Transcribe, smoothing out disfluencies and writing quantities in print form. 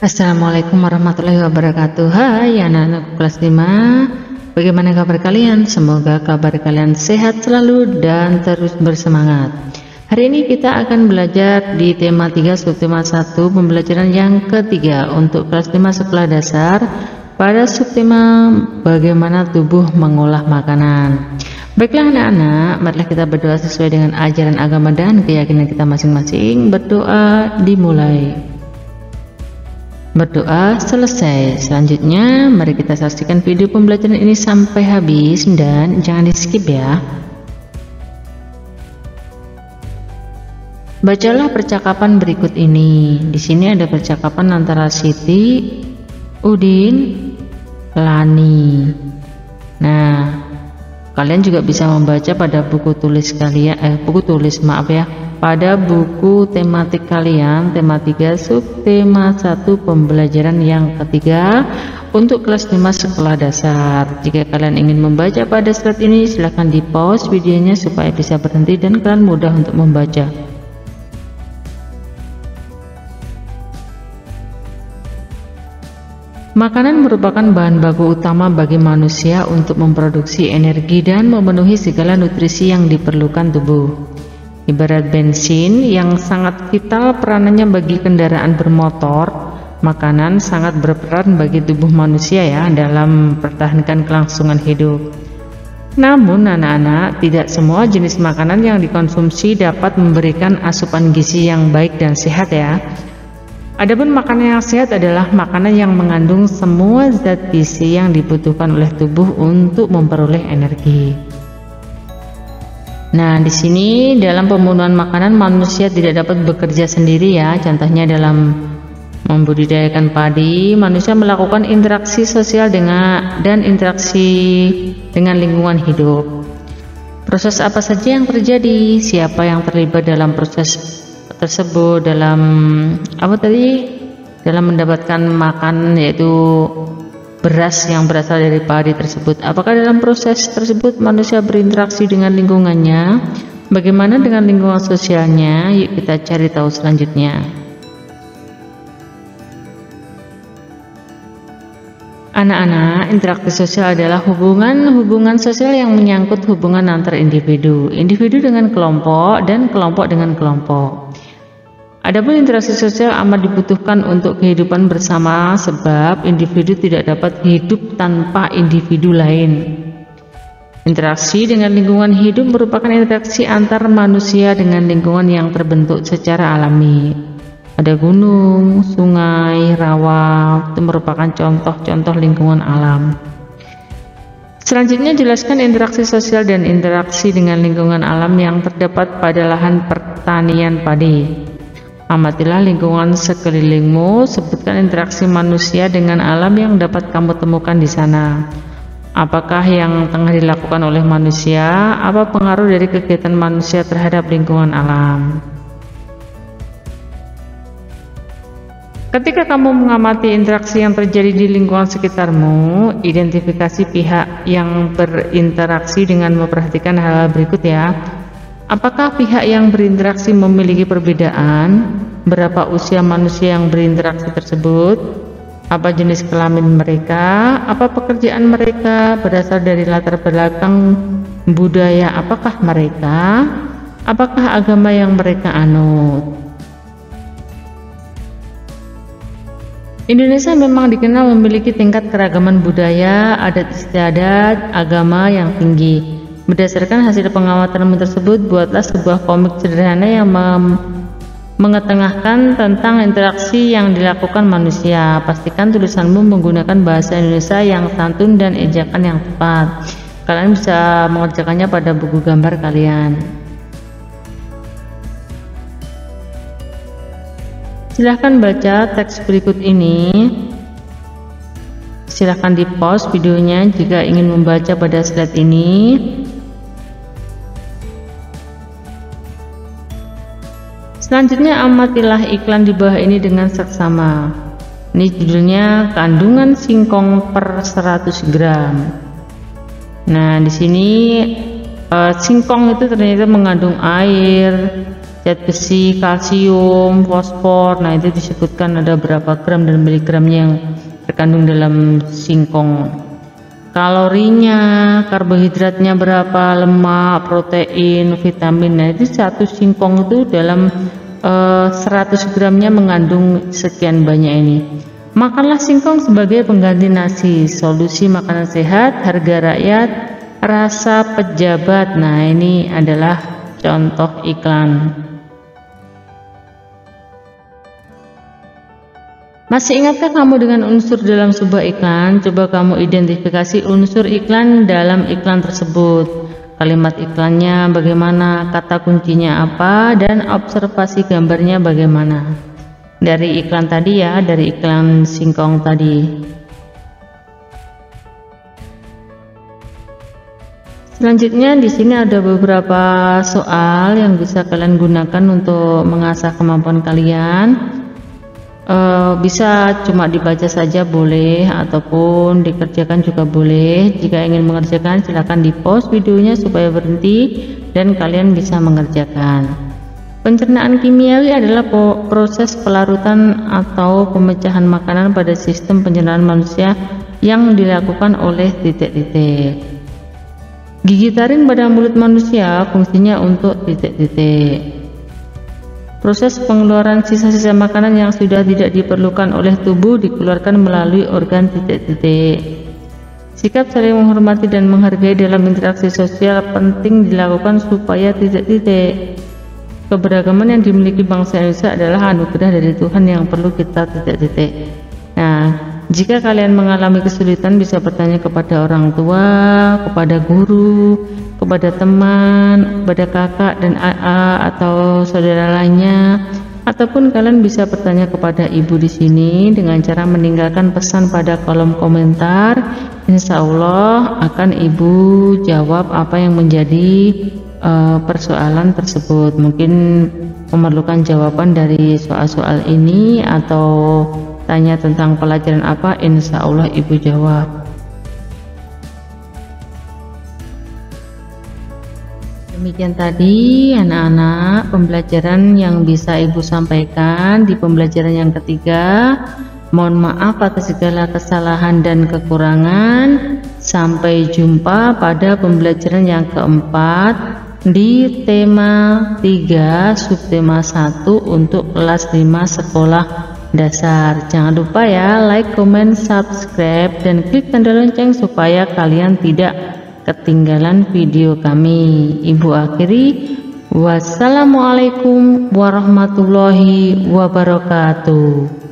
Assalamualaikum warahmatullahi wabarakatuh. Hai anak-anak kelas 5. Bagaimana kabar kalian? Semoga kabar kalian sehat selalu dan terus bersemangat. Hari ini kita akan belajar di tema 3 subtema 1 pembelajaran yang ketiga untuk kelas 5 sekolah dasar pada subtema bagaimana tubuh mengolah makanan. Baiklah anak-anak, marilah kita berdoa sesuai dengan ajaran agama dan keyakinan kita masing-masing. Berdoa dimulai. Berdoa selesai. Selanjutnya mari kita saksikan video pembelajaran ini sampai habis dan jangan di skip ya. Bacalah percakapan berikut ini. Di sini ada percakapan antara Siti, Udin, Lani. Nah, kalian juga bisa membaca pada buku tulis kalian, pada buku tematik kalian, tema 3 subtema 1 pembelajaran yang ketiga untuk kelas 5 sekolah dasar. Jika kalian ingin membaca pada slide ini, silahkan di pause videonya supaya bisa berhenti dan kalian mudah untuk membaca. Makanan merupakan bahan baku utama bagi manusia untuk memproduksi energi dan memenuhi segala nutrisi yang diperlukan tubuh. Ibarat bensin yang sangat vital peranannya bagi kendaraan bermotor, makanan sangat berperan bagi tubuh manusia ya dalam mempertahankan kelangsungan hidup. Namun anak-anak, tidak semua jenis makanan yang dikonsumsi dapat memberikan asupan gizi yang baik dan sehat ya. Adapun makanan yang sehat adalah makanan yang mengandung semua zat gizi yang dibutuhkan oleh tubuh untuk memperoleh energi. Nah, di sini dalam pembunuhan makanan manusia tidak dapat bekerja sendiri ya. Contohnya dalam membudidayakan padi, manusia melakukan interaksi sosial dan interaksi dengan lingkungan hidup. Proses apa saja yang terjadi? Siapa yang terlibat dalam proses tersebut? Dalam mendapatkan makan, yaitu beras yang berasal dari padi tersebut. Apakah dalam proses tersebut manusia berinteraksi dengan lingkungannya? Bagaimana dengan lingkungan sosialnya? Yuk kita cari tahu selanjutnya. Anak-anak, interaksi sosial adalah hubungan sosial yang menyangkut hubungan antar individu dengan kelompok dan kelompok dengan kelompok. Adapun interaksi sosial amat dibutuhkan untuk kehidupan bersama sebab individu tidak dapat hidup tanpa individu lain. Interaksi dengan lingkungan hidup merupakan interaksi antar manusia dengan lingkungan yang terbentuk secara alami. Ada gunung, sungai, rawa, itu merupakan contoh-contoh lingkungan alam. Selanjutnya jelaskan interaksi sosial dan interaksi dengan lingkungan alam yang terdapat pada lahan pertanian padi. Amatilah lingkungan sekelilingmu, sebutkan interaksi manusia dengan alam yang dapat kamu temukan di sana. Apakah yang tengah dilakukan oleh manusia? Apa pengaruh dari kegiatan manusia terhadap lingkungan alam? Ketika kamu mengamati interaksi yang terjadi di lingkungan sekitarmu, identifikasi pihak yang berinteraksi dengan memperhatikan hal berikut ya. Apakah pihak yang berinteraksi memiliki perbedaan? Berapa usia manusia yang berinteraksi tersebut? Apa jenis kelamin mereka? Apa pekerjaan mereka? Berasal dari latar belakang budaya apakah mereka? Apakah agama yang mereka anut? Indonesia memang dikenal memiliki tingkat keragaman budaya, adat istiadat, agama yang tinggi. Berdasarkan hasil pengamatanmu tersebut, buatlah sebuah komik sederhana yang mengetengahkan tentang interaksi yang dilakukan manusia. Pastikan tulisanmu menggunakan bahasa Indonesia yang santun dan ejakan yang tepat. Kalian bisa mengerjakannya pada buku gambar kalian. Silahkan baca teks berikut ini. Silahkan di pause videonya jika ingin membaca pada slide ini. Selanjutnya amatilah iklan di bawah ini dengan seksama. Ini judulnya kandungan singkong per 100 gram. Nah, di sini singkong itu ternyata mengandung air, zat besi, kalsium, fosfor. Nah, itu disebutkan ada berapa gram dan miligramnya yang terkandung dalam singkong. Kalorinya, karbohidratnya berapa, lemak, protein, vitamin. Nah, itu satu singkong itu dalam 100 gramnya mengandung sekian banyak ini. Makanlah singkong sebagai pengganti nasi, solusi makanan sehat, harga rakyat, rasa pejabat. Nah, ini adalah contoh iklan. Masih ingatkah kamu dengan unsur dalam sebuah iklan? Coba kamu identifikasi unsur iklan dalam iklan tersebut. Kalimat iklannya bagaimana, kata kuncinya apa, dan observasi gambarnya bagaimana. Dari iklan tadi ya, dari iklan singkong tadi. Selanjutnya di sini ada beberapa soal yang bisa kalian gunakan untuk mengasah kemampuan kalian. Bisa cuma dibaca saja boleh, ataupun dikerjakan juga boleh. Jika ingin mengerjakan silahkan di pause videonya supaya berhenti dan kalian bisa mengerjakan. Pencernaan kimiawi adalah proses pelarutan atau pemecahan makanan pada sistem pencernaan manusia yang dilakukan oleh titik-titik. Gigi taring pada mulut manusia fungsinya untuk titik-titik. Proses pengeluaran sisa-sisa makanan yang sudah tidak diperlukan oleh tubuh dikeluarkan melalui organ titik-titik. Sikap saling menghormati dan menghargai dalam interaksi sosial penting dilakukan supaya titik-titik. Keberagaman yang dimiliki bangsa Indonesia adalah anugerah dari Tuhan yang perlu kita titik-titik. Nah, jika kalian mengalami kesulitan bisa bertanya kepada orang tua, kepada guru, kepada teman, kepada kakak dan atau saudara lainnya, ataupun kalian bisa bertanya kepada ibu di sini dengan cara meninggalkan pesan pada kolom komentar. Insya Allah akan ibu jawab apa yang menjadi persoalan tersebut. Mungkin memerlukan jawaban dari soal-soal ini atau tanya tentang pelajaran apa, insya Allah ibu jawab. Demikian tadi anak-anak pembelajaran yang bisa ibu sampaikan di pembelajaran yang ketiga. Mohon maaf atas segala kesalahan dan kekurangan. Sampai jumpa pada pembelajaran yang keempat di tema 3 subtema 1 untuk kelas 5 sekolah dasar. Jangan lupa ya, like, comment, subscribe, dan klik tanda lonceng supaya kalian tidak ketinggalan video kami. Ibu akhiri, wassalamualaikum warahmatullahi wabarakatuh.